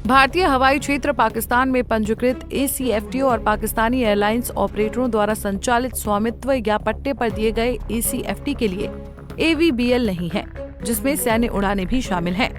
भारतीय हवाई क्षेत्र पाकिस्तान में पंजीकृत ACFTO और पाकिस्तानी एयरलाइंस ऑपरेटरों द्वारा संचालित स्वामित्व या पट्टे पर दिए गए ACFT के लिए AVBL नहीं है, जिसमें सैन्य उड़ानें भी शामिल हैं।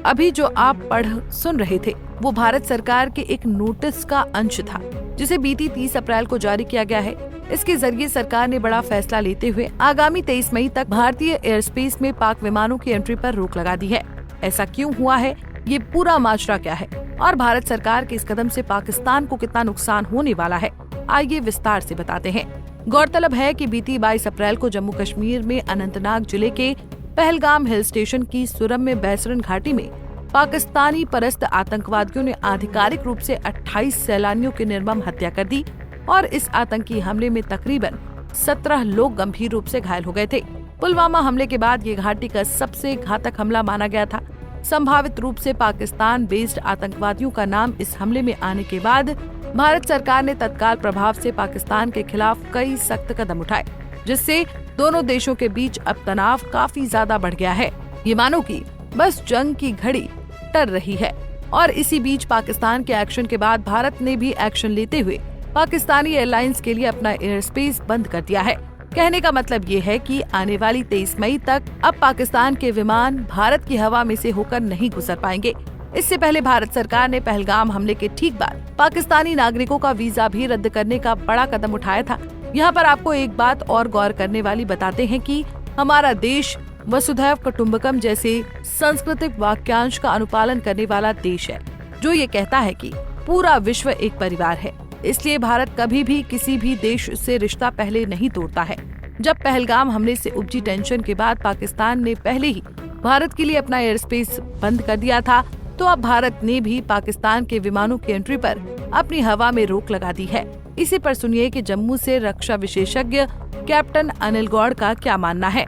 अभी जो आप पढ़ सुन रहे थे वो भारत सरकार के एक नोटिस का अंश था, जिसे बीती 30 अप्रैल को जारी किया गया है। इसके जरिए सरकार ने बड़ा फैसला लेते हुए आगामी 23 मई तक भारतीय एयर स्पेस में पाक विमानों की एंट्री पर रोक लगा दी है। ऐसा क्यों हुआ है, ये पूरा माजरा क्या है और भारत सरकार के इस कदम से पाकिस्तान को कितना नुकसान होने वाला है, आइए विस्तार से बताते हैं। गौरतलब है कि बीती 22 अप्रैल को जम्मू कश्मीर में अनंतनाग जिले के पहलगाम हिल स्टेशन की सुरम्य बैसरन घाटी में पाकिस्तानी परस्त आतंकवादियों ने आधिकारिक रूप से 28 सैलानियों की निर्मम हत्या कर दी और इस आतंकी हमले में तकरीबन 17 लोग गंभीर रूप से घायल हो गए थे। पुलवामा हमले के बाद ये घाटी का सबसे घातक हमला माना गया था। संभावित रूप से पाकिस्तान बेस्ड आतंकवादियों का नाम इस हमले में आने के बाद भारत सरकार ने तत्काल प्रभाव से पाकिस्तान के खिलाफ कई सख्त कदम उठाए, जिससे दोनों देशों के बीच अब तनाव काफी ज्यादा बढ़ गया है। ये मानो कि बस जंग की घड़ी टर रही है और इसी बीच पाकिस्तान के एक्शन के बाद भारत ने भी एक्शन लेते हुए पाकिस्तानी एयरलाइंस के लिए अपना एयर स्पेस बंद कर दिया है। कहने का मतलब ये है कि आने वाली 23 मई तक अब पाकिस्तान के विमान भारत की हवा में से होकर नहीं गुजर पाएंगे। इससे पहले भारत सरकार ने पहलगाम हमले के ठीक बाद पाकिस्तानी नागरिकों का वीजा भी रद्द करने का बड़ा कदम उठाया था। यहाँ पर आपको एक बात और गौर करने वाली बताते हैं कि हमारा देश वसुधैव कुटुम्बकम जैसे सांस्कृतिक वाक्यांश का अनुपालन करने वाला देश है, जो ये कहता है कि पूरा विश्व एक परिवार है। इसलिए भारत कभी भी किसी भी देश से रिश्ता पहले नहीं तोड़ता है। जब पहलगाम हमले से उपजी टेंशन के बाद पाकिस्तान ने पहले ही भारत के लिए अपना एयर स्पेस बंद कर दिया था, तो अब भारत ने भी पाकिस्तान के विमानों की एंट्री पर अपनी हवा में रोक लगा दी है। इसी पर सुनिए कि जम्मू से रक्षा विशेषज्ञ कैप्टन अनिल गौड़ का क्या मानना है।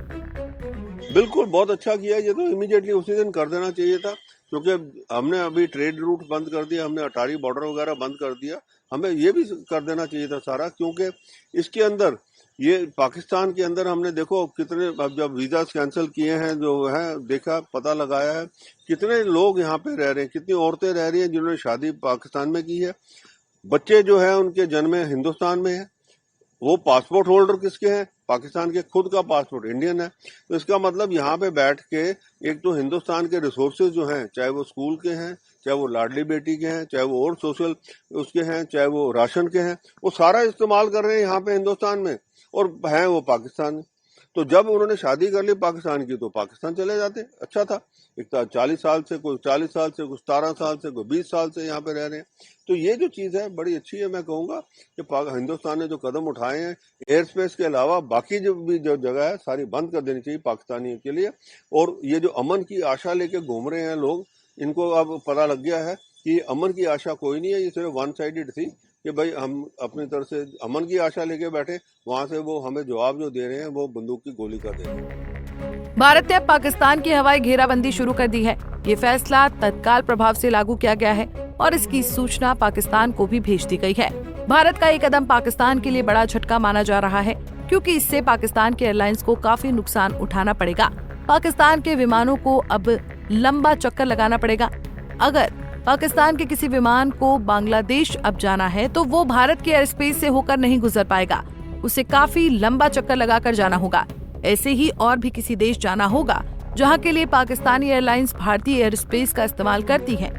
बिल्कुल, बहुत अच्छा किया। ये तो इमीडिएटली उसी दिन कर देना चाहिए था, क्योंकि हमने अभी ट्रेड रूट बंद कर दिया, हमने अटारी बॉर्डर वगैरह बंद कर दिया। हमें ये भी कर देना चाहिए था सारा, क्योंकि इसके अंदर ये पाकिस्तान के अंदर हमने देखो कितने, अब जब वीजा कैंसिल किए हैं, जो है देखा, पता लगाया है कितने लोग यहाँ पे रह रहे हैं, कितनी औरतें रह रही हैं जिन्होंने शादी पाकिस्तान में की है, बच्चे जो है उनके जन्म हिंदुस्तान में है। वो पासपोर्ट होल्डर किसके हैं? पाकिस्तान के खुद का पासपोर्ट इंडियन है। तो इसका मतलब यहाँ पे बैठ के एक तो हिंदुस्तान के रिसोर्सेज जो हैं, चाहे वो स्कूल के हैं, चाहे वो लाडली बेटी के हैं, चाहे वो और सोशल उसके हैं, चाहे वो राशन के हैं, वो सारा इस्तेमाल कर रहे हैं यहाँ पे हिंदुस्तान में और हैं वो पाकिस्तान में। तो जब उन्होंने शादी कर ली पाकिस्तान की, तो पाकिस्तान चले जाते, अच्छा था। एक तो 40 साल से, कोई 40 साल से, कोई 17 साल से, कोई 20 साल से यहाँ पे रह रहे हैं। तो ये जो चीज है बड़ी अच्छी है। मैं कहूंगा कि हिंदुस्तान ने जो कदम उठाए हैं, एयर स्पेस के अलावा बाकी जो भी जो जगह है सारी बंद कर देनी चाहिए पाकिस्तानियों के लिए। और ये जो अमन की आशा लेके घूम रहे हैं लोग, इनको अब पता लग गया है कि अमन की आशा कोई नहीं है, ये सिर्फ वन साइडेड थी कि भाई हम अपनी तरफ से अमन की आशा लेके बैठे, वहां से वो हमें जवाब जो दे रहे हैं वो बंदूक की गोली का दे रहे हैं। भारत ने अब पाकिस्तान की हवाई घेराबंदी शुरू कर दी है। ये फैसला तत्काल प्रभाव से लागू किया गया है और इसकी सूचना पाकिस्तान को भी भेज दी गई है। भारत का ये कदम पाकिस्तान के लिए बड़ा झटका माना जा रहा है, क्योंकि इससे पाकिस्तान के एयरलाइंस को काफी नुकसान उठाना पड़ेगा। पाकिस्तान के विमानों को अब लंबा चक्कर लगाना पड़ेगा। अगर पाकिस्तान के किसी विमान को बांग्लादेश अब जाना है, तो वो भारत के एयर स्पेस से होकर नहीं गुजर पाएगा, उसे काफी लंबा चक्कर लगाकर जाना होगा। ऐसे ही और भी किसी देश जाना होगा जहां के लिए पाकिस्तानी एयरलाइंस भारतीय एयर स्पेस का इस्तेमाल करती हैं,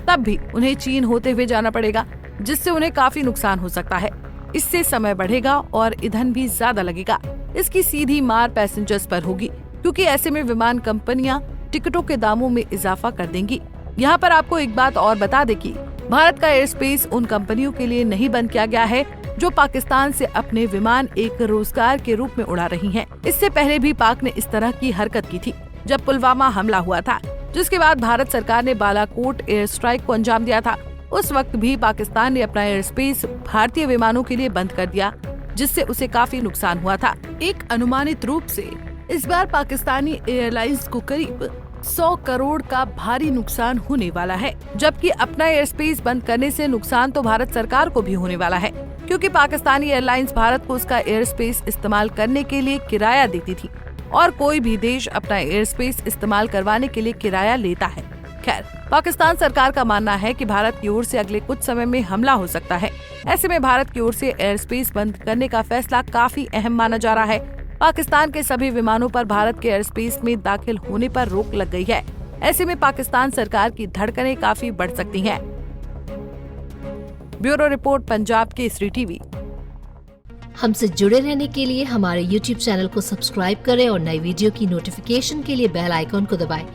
तब भी उन्हें चीन होते हुए जाना पड़ेगा, जिससे उन्हें काफी नुकसान हो सकता है। इससे समय बढ़ेगा और ईंधन भी ज्यादा लगेगा। इसकी सीधी मार पैसेंजर्स पर होगी, क्योंकि ऐसे में विमान कंपनियां टिकटों के दामों में इजाफा कर देंगी। यहाँ पर आपको एक बात और बता दें कि भारत का एयर स्पेस उन कंपनियों के लिए नहीं बंद किया गया है जो पाकिस्तान से अपने विमान एक रोजगार के रूप में उड़ा रही हैं। इससे पहले भी पाक ने इस तरह की हरकत की थी जब पुलवामा हमला हुआ था, जिसके बाद भारत सरकार ने बालाकोट एयर स्ट्राइक को अंजाम दिया था। उस वक्त भी पाकिस्तान ने अपना एयर स्पेस भारतीय विमानों के लिए बंद कर दिया, जिससे उसे काफी नुकसान हुआ था। एक अनुमानित रूप से इस बार पाकिस्तानी एयरलाइंस को करीब 100 करोड़ का भारी नुकसान होने वाला है, जबकि अपना एयर स्पेस बंद करने से नुकसान तो भारत सरकार को भी होने वाला है। क्योंकि पाकिस्तानी एयरलाइंस भारत को उसका एयर स्पेस इस्तेमाल करने के लिए किराया देती थी और कोई भी देश अपना एयर स्पेस इस्तेमाल करवाने के लिए किराया लेता है। खैर, पाकिस्तान सरकार का मानना है कि भारत की ओर से अगले कुछ समय में हमला हो सकता है। ऐसे में भारत की ओर से एयर स्पेस बंद करने का फैसला काफी अहम माना जा रहा है। पाकिस्तान के सभी विमानों पर भारत के एयर स्पेस में दाखिल होने पर रोक लग गई है। ऐसे में पाकिस्तान सरकार की धड़कनें काफी बढ़ सकती हैं। Bureau report, Punjab Kesari TV. हमसे जुड़े रहने के लिए हमारे YouTube चैनल को सब्सक्राइब करें और नई वीडियो की नोटिफिकेशन के लिए बेल आइकॉन को दबाएं।